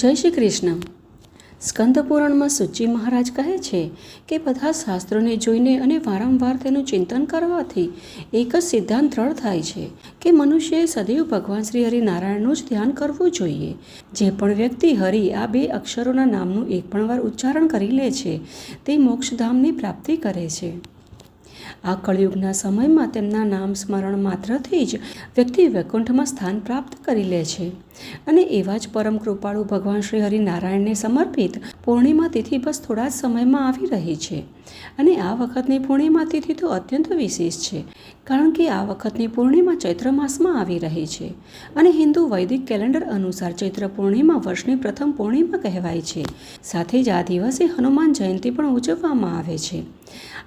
જય શ્રી કૃષ્ણ। સ્કંદ પુરાણમાં સૂચિ મહારાજ કહે છે કે બધા શાસ્ત્રોને જોઈને અને વારંવાર તેનું ચિંતન કરવાથી એક જ સિદ્ધાંત દ્રઢ થાય છે કે મનુષ્યએ સદૈવ ભગવાન શ્રી હરિનારાયણનું જ ધ્યાન કરવું જોઈએ। જે પણ વ્યક્તિ હરિ આ બે અક્ષરોના નામનું એક પણ વાર ઉચ્ચારણ કરી લે છે તે મોક્ષધામની પ્રાપ્તિ કરે છે। આ કળયુગના સમયમાં તેમના નામ સ્મરણ માત્રથી જ વ્યક્તિ વૈકુંઠમાં સ્થાન પ્રાપ્ત કરી લે છે અને એવા જ પરમ કૃપાળુ ભગવાન શ્રી હરિનારાયણને સમર્પિત પૂર્ણિમા તિથિ બસ થોડા જ સમયમાં આવી રહી છે અને આ વખતની પૂર્ણિમા તિથિ તો અત્યંત વિશેષ છે, કારણ કે આ વખતની પૂર્ણિમા ચૈત્ર માસમાં આવી રહી છે અને હિન્દુ વૈદિક કેલેન્ડર અનુસાર ચૈત્ર પૂર્ણિમા વર્ષની પ્રથમ પૂર્ણિમા કહેવાય છે। સાથે જ આ દિવસે હનુમાન જયંતિ પણ ઉજવવામાં આવે છે।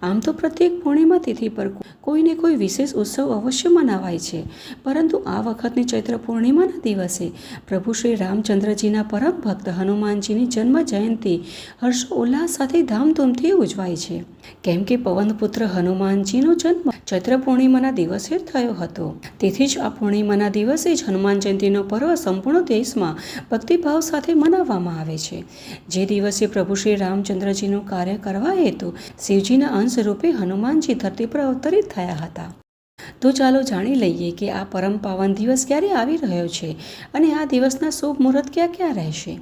આમ તો પ્રત્યેક પૂર્ણિમા તિથિ પર કોઈને કોઈ વિશેષ ઉત્સવ અવશ્ય મનાવાય છે, પરંતુ આ વખતની ચૈત્ર પૂર્ણિમાના દિવસે પ્રભુ શ્રી રામચંદ્રજીના પરમ ભક્ત હનુમાનજીની જન્મ જયંતિ હર્ષોલ્લાસ સાથે ધામધૂમથી ઉજવાય છે, કેમ કે પવનપુત્ર હનુમાનજીનો જન્મ ચૈત્ર પૂર્ણિમાના દિવસે થયો હતો। તેથી જ આ પૂર્ણિમાના દિવસે જ હનુમાન જયંતિનો પર્વ સંપૂર્ણ દેશમાં ભક્તિભાવ સાથે મનાવવામાં આવે છે। જે દિવસે પ્રભુ શ્રી રામચંદ્રજીનું કાર્ય કરવા હેતુ શિવજીના અંશ રૂપે હનુમાનજી ધરતી પર અવતરિત થયા હતા। તો ચાલો જાણી લઈએ કે આ પરમ પાવન દિવસ ક્યારે આવી રહ્યો છે અને આ દિવસના શુભ મુહૂર્ત ક્યાં ક્યાં રહેશે,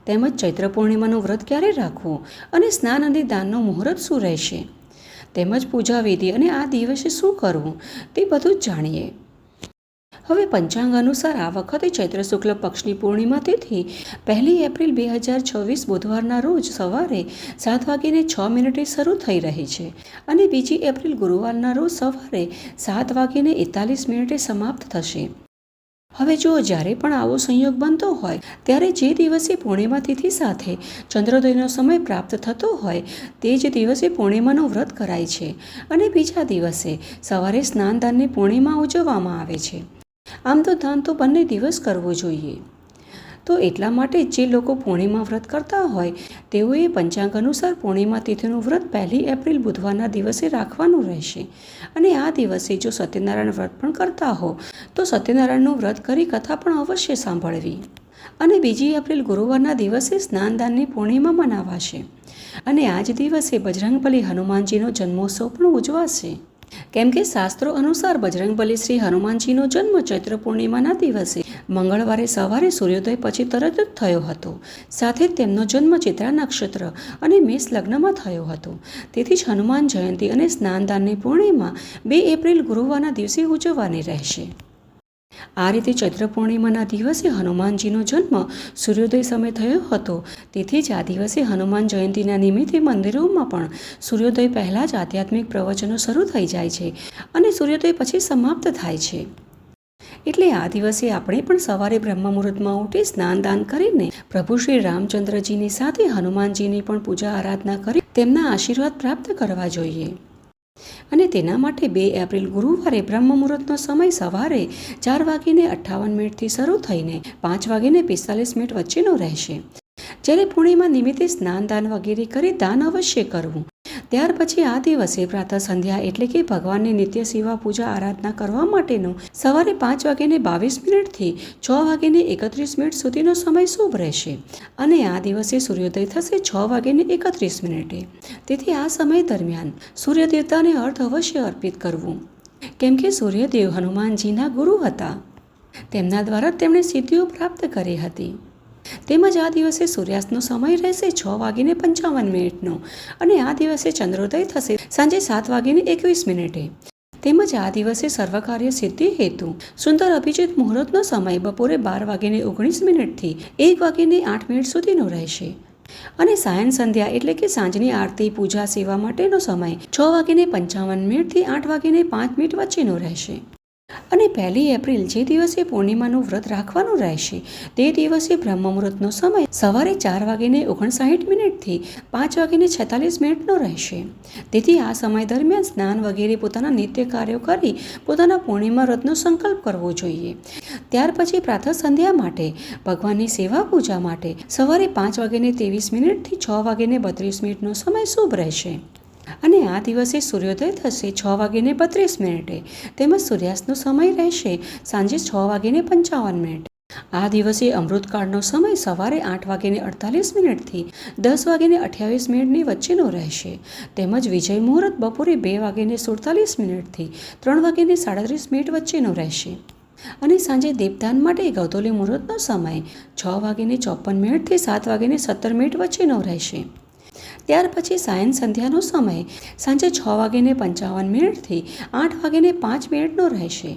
તેમજ ચૈત્ર પૂર્ણિમાનું વ્રત ક્યારે રાખવું અને સ્નાન અને દાનનો મુહૂર્ત શું રહેશે, તેમજ પૂજા વિધિ અને આ દિવસે શું કરવું તે બધું જ જાણીએ। હવે પંચાંગ અનુસાર આ વખતે ચૈત્ર શુક્લ પક્ષની પૂર્ણિમા તિથિ 1 એપ્રિલ 2026 બુધવારના રોજ સવારે 7:06 શરૂ થઈ રહી છે અને 2 એપ્રિલ ગુરુવારના રોજ સવારે 7:41 સમાપ્ત થશે। હવે જો જ્યારે પણ આવો સંયોગ બનતો હોય ત્યારે જે દિવસે પૂર્ણિમા તિથિ સાથે ચંદ્રોદયનો સમય પ્રાપ્ત થતો હોય તે જ દિવસે પૂર્ણિમાનું વ્રત કરાય છે અને બીજા દિવસે સવારે સ્નાનદાનની પૂર્ણિમા ઉજવવામાં આવે છે। આમ તો દાન તો બંને દિવસ કરવો જોઈએ, તો એટલા માટે જે લોકો પૂર્ણિમા વ્રત કરતા હોય તેઓએ પંચાંગ અનુસાર પૂર્ણિમા તિથિનું વ્રત 1 એપ્રિલ બુધવારના દિવસે રાખવાનું રહેશે અને આ દિવસે જો સત્યનારાયણ વ્રત પણ કરતા હો તો સત્યનારાયણનું વ્રત કરી કથા પણ અવશ્ય સાંભળવી અને 2 એપ્રિલ ગુરુવારના દિવસે સ્નાનદાનની પૂર્ણિમા મનાવાશે અને આ જ દિવસે બજરંગબલી હનુમાનજીનો જન્મોત્સવ પણ ઉજવાશે, કેમ કે શાસ્ત્રો અનુસાર બજરંગબલી શ્રી હનુમાનજીનો જન્મ ચૈત્ર પૂર્ણિમાના દિવસે મંગળવારે સવારે સૂર્યોદય પછી તરત જ થયો હતો। સાથે જ તેમનો જન્મ ચિત્રા નક્ષત્ર અને મેષ લગ્નમાં થયો હતો। તેથી જ હનુમાન જયંતિ અને સ્નાનદાનની પૂર્ણિમા 2 એપ્રિલ ગુરુવારના દિવસે ઉજવવાની રહેશે। આ રીતે ચૈત્ર પૂર્ણિમાના દિવસે હનુમાનજીનો જન્મ સૂર્યોદય સમય થયો હતો। તેથી જ આ દિવસે હનુમાન જયંતિના નિમિત્તે મંદિરોમાં પણ સૂર્યોદય પહેલાં જ આધ્યાત્મિક પ્રવચનો શરૂ થઈ જાય છે અને સૂર્યોદય પછી સમાપ્ત થાય છે। એટલે આ દિવસે આપણે પણ સવારે બ્રહ્મ મુહૂર્તમાં ઉઠી સ્નાન દાન કરીને પ્રભુ શ્રી રામચંદ્રજીની સાથે હનુમાનજીની પણ પૂજા આરાધના કરી તેમના આશીર્વાદ પ્રાપ્ત કરવા જોઈએ અને તેના માટે 2 એપ્રિલ ગુરુવારે બ્રહ્મ મુહૂર્તનો સમય સવારે 4:58 શરૂ થઈને 5:45 વચ્ચેનો રહેશે। જ્યારે પૂર્ણિમા નિમિત્તે સ્નાન દાન વગેરે કરી દાન અવશ્ય કરવું। ત્યાર પછી આ દિવસે પ્રાતઃ સંધ્યા એટલે કે ભગવાનની નિત્ય સેવા પૂજા આરાધના કરવા માટેનો સવારે 5:22 થી 6:31 સુધીનો સમય શુભ રહેશે અને આ દિવસે સૂર્યોદય થશે 6:31। તેથી આ સમય દરમિયાન સૂર્યદેવતાને અર્ધ અવશ્ય અર્પિત કરવું, કેમ કે સૂર્યદેવ હનુમાનજીના ગુરુ હતા, તેમના દ્વારા તેમણે સિદ્ધિઓ પ્રાપ્ત કરી હતી। તેમજ આ દિવસે સૂર્યાસ્તનો સમય રહેશે 6:55 અને આ દિવસે ચંદ્રોદય થશે સાંજે 7:21। તેમજ આ દિવસે સર્વકાર્ય સિદ્ધિ હેતુ સુંદર અભિજીત મુહૂર્તનો સમય બપોરે 12:19 થી 1:08 સુધીનો રહેશે અને સાયન સંધ્યા એટલે કે સાંજની આરતી પૂજા સેવા માટેનો સમય 6:55 થી 8:05 વચ્ચેનો રહેશે અને 1 એપ્રિલ જે દિવસે પૂર્ણિમાનું વ્રત રાખવાનું રહેશે તે દિવસે બ્રહ્મ મુહૂર્તનો સમય સવારે 4:59 થી 5:46 રહેશે। તેથી આ સમય દરમિયાન સ્નાન વગેરે પોતાના નિત્ય કાર્યો કરી પોતાના પૂર્ણિમા વ્રતનો સંકલ્પ કરવો જોઈએ। ત્યાર પછી પ્રાતઃ સંધ્યા માટે ભગવાનની સેવા પૂજા માટે સવારે 5:23 થી 6:32 સમય શુભ રહેશે અને આ દિવસે સૂર્યોદય થશે 6:32, તેમજ સૂર્યાસ્તનો સમય રહેશે સાંજે 6:55। આ દિવસે અમૃતકાળનો સમય સવારે 8:48 થી 10:28 વચ્ચેનો રહેશે, તેમજ વિજય મુહૂર્ત બપોરે 2:47 થી 3:37 વચ્ચેનો રહેશે અને સાંજે દીપદાન માટે ગૌતોલી મુહૂર્તનો સમય 6:54 થી 7:17 વચ્ચેનો રહેશે. ત્યાર પછી સાયન સંધ્યાનો સમય સાંજે 6:55 થી 8:05 રહેશે.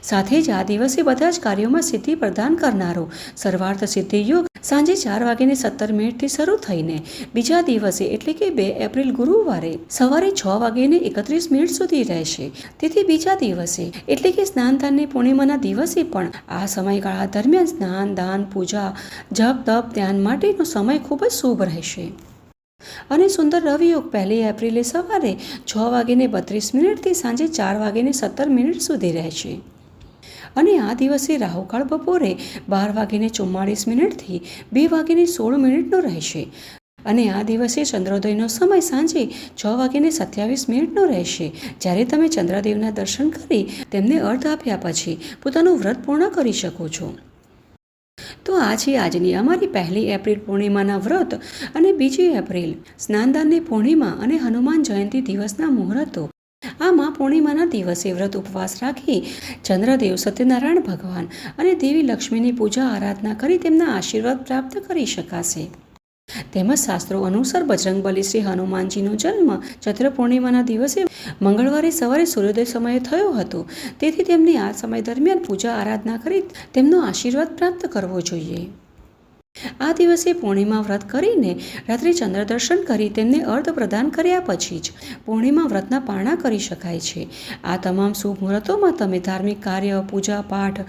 સાથે જ આ દિવસે બધા જ કાર્યોમાં સિદ્ધિ પ્રદાન કરનારો સર્વાર્થ સિદ્ધિ યોગ સાંજે 4:17 થી શરૂ થઈને બીજા દિવસે એટલે કે 2 એપ્રિલ ગુરુવારે સવારે 6:31 સુધી રહેશે. તેથી બીજા દિવસે એટલે કે સ્નાનદાનની પૂર્ણિમાના દિવસે પણ આ સમયગાળા દરમિયાન સ્નાન, દાન, પૂજા, જપ, તપ, ધ્યાન માટેનો સમય ખૂબ જ શુભ રહેશે. અને સુંદર રવિયોગ 1 એપ્રિલે સવારે 6:32 થી સાંજે 4:17 સુધી રહેશે. અને આ દિવસે રાહુકાળ બપોરે 12:44 થી 2:16 રહેશે. અને આ દિવસે ચંદ્રોદયનો સમય સાંજે 6:27 રહેશે. જ્યારે તમે ચંદ્રદેવના દર્શન કરી તેમને અર્ધ આપ્યા પછી પોતાનું વ્રત પૂર્ણ કરી શકો છો. તો આ છે આજની અમારી 1 એપ્રિલ પૂર્ણિમાના વ્રત અને 2 એપ્રિલ સ્નાનદાનની પૂર્ણિમા અને હનુમાન જયંતિ દિવસના મુહૂર્તો. આમાં પૂર્ણિમાના દિવસે વ્રત ઉપવાસ રાખી ચંદ્રદેવ, સત્યનારાયણ ભગવાન અને દેવી લક્ષ્મીની પૂજા આરાધના કરી તેમના આશીર્વાદ પ્રાપ્ત કરી શકાશે. તેમજ શાસ્ત્રો અનુસાર બજરંગબલી શ્રી હનુમાનજીનો જન્મ ચૈત્ર પૂર્ણિમાના દિવસે મંગળવારે સવારે સૂર્યોદય સમયે થયો હતો. તેથી તેમની આ સમય દરમિયાન પૂજા આરાધના કરી તેમનો આશીર્વાદ પ્રાપ્ત કરવો જોઈએ. આ દિવસે પૂર્ણિમા વ્રત કરીને રાત્રે ચંદ્ર દર્શન કરી તેમને અર્ધ પ્રદાન કર્યા પછી જ પૂર્ણિમા વ્રતના પારણા કરી શકાય છે. આ તમામ શુભ મુહૂર્તોમાં તમે ધાર્મિક કાર્ય, પૂજા પાઠ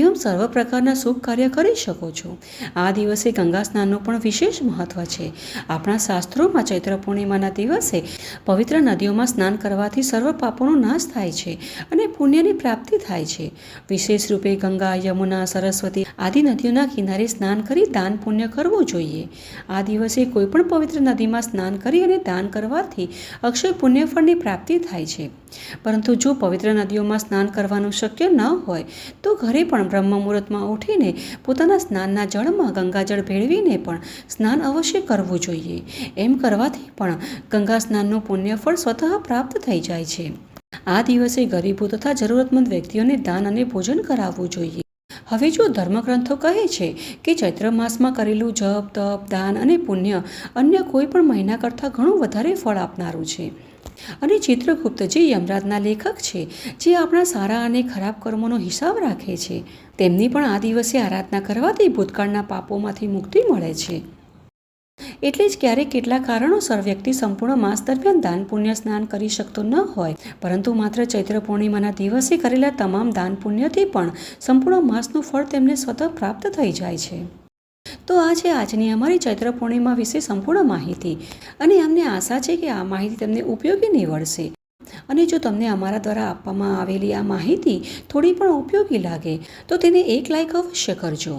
એવં સર્વ પ્રકારના શુભ કાર્ય કરી શકો છો. આ દિવસે ગંગા સ્નાનનું પણ વિશેષ મહત્વ છે. આપણા શાસ્ત્રોમાં ચૈત્ર પૂર્ણિમાના દિવસે પવિત્ર નદીઓમાં સ્નાન કરવાથી સર્વ પાપોનો નાશ થાય છે અને પુણ્યની પ્રાપ્તિ થાય છે. વિશેષ રૂપે ગંગા, યમુના, સરસ્વતી આદિ નદીઓના કિનારે સ્નાન કરી દાન પુણ્ય કરવું જોઈએ. આ દિવસે કોઈ પણ પવિત્ર નદીમાં સ્નાન કરી અને દાન કરવાથી અક્ષય પુણ્યફળની પ્રાપ્તિ થાય છે. પરંતુ જો પવિત્ર નદીઓમાં સ્નાન કરવાનું શક્ય ન હોય તો ઘરે પણ બ્રહ્મ મુહૂર્તમાં ઉઠીને પોતાના સ્નાનના જળમાં ગંગાજળ ભેળવીને પણ સ્નાન અવશ્ય કરવું જોઈએ. એમ કરવાથી પણ ગંગા સ્નાનનું પુણ્યફળ સ્વતઃ પ્રાપ્ત થઈ જાય છે. આ દિવસે ગરીબો તથા જરૂરતમંદ વ્યક્તિઓને દાન અને ભોજન કરાવવું જોઈએ. હવે જો ધર્મગ્રંથો કહે છે કે ચૈત્ર માસમાં કરેલું જપ, તપ, દાન અને પુણ્ય અન્ય કોઈ પણ મહિના કરતાં ઘણું વધારે ફળ આપનારું છે. અને ચિત્રગુપ્ત જે યમરાજના લેખક છે, જે આપણા સારા અને ખરાબ કર્મોનો હિસાબ રાખે છે, તેમની પણ આ દિવસે આરાધના કરવાથી ભૂતકાળના પાપોમાંથી મુક્તિ મળે છે. એટલે જ ક્યારેક કેટલાક કારણોસર વ્યક્તિ સંપૂર્ણ માસ દરમિયાન દાન પુણ્ય સ્નાન કરી શકતો ન હોય, પરંતુ માત્ર ચૈત્ર પૂર્ણિમાના દિવસે કરેલા તમામ દાન પુણ્યથી પણ સંપૂર્ણ માસનું ફળ તેમને સ્વતઃ પ્રાપ્ત થઈ જાય છે. તો આ છે આજની અમારી ચૈત્ર પૂર્ણિમા વિશે સંપૂર્ણ માહિતી અને અમને આશા છે કે આ માહિતી તમને ઉપયોગી નીવડશે. અને જો તમને અમારા દ્વારા આપવામાં આવેલી આ માહિતી થોડી પણ ઉપયોગી લાગે તો તેને એક લાઈક અવશ્ય કરજો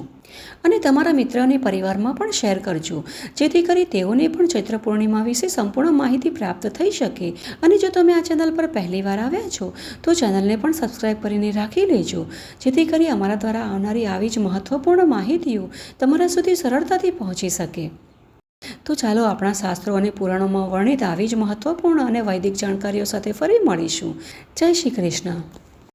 અને તમારા મિત્ર અને પરિવારમાં પણ શેર કરજો, જેથી કરી તેઓને પણ ચૈત્ર પૂર્ણિમા વિશે સંપૂર્ણ માહિતી પ્રાપ્ત થઈ શકે. અને જો તમે આ ચેનલ પર પહેલીવાર આવ્યા છો તો ચેનલને પણ સબસ્ક્રાઈબ કરીને રાખી લેજો, જેથી કરી અમારા દ્વારા આવનારી આવી જ મહત્ત્વપૂર્ણ માહિતીઓ તમારા સુધી સરળતાથી પહોંચી શકે. તો ચાલો આપણા શાસ્ત્રો અને પુરાણોમાં વર્ણિત આવી જ મહત્ત્વપૂર્ણ અને વૈદિક જાણકારીઓ સાથે ફરી મળીશું. જય શ્રી કૃષ્ણ.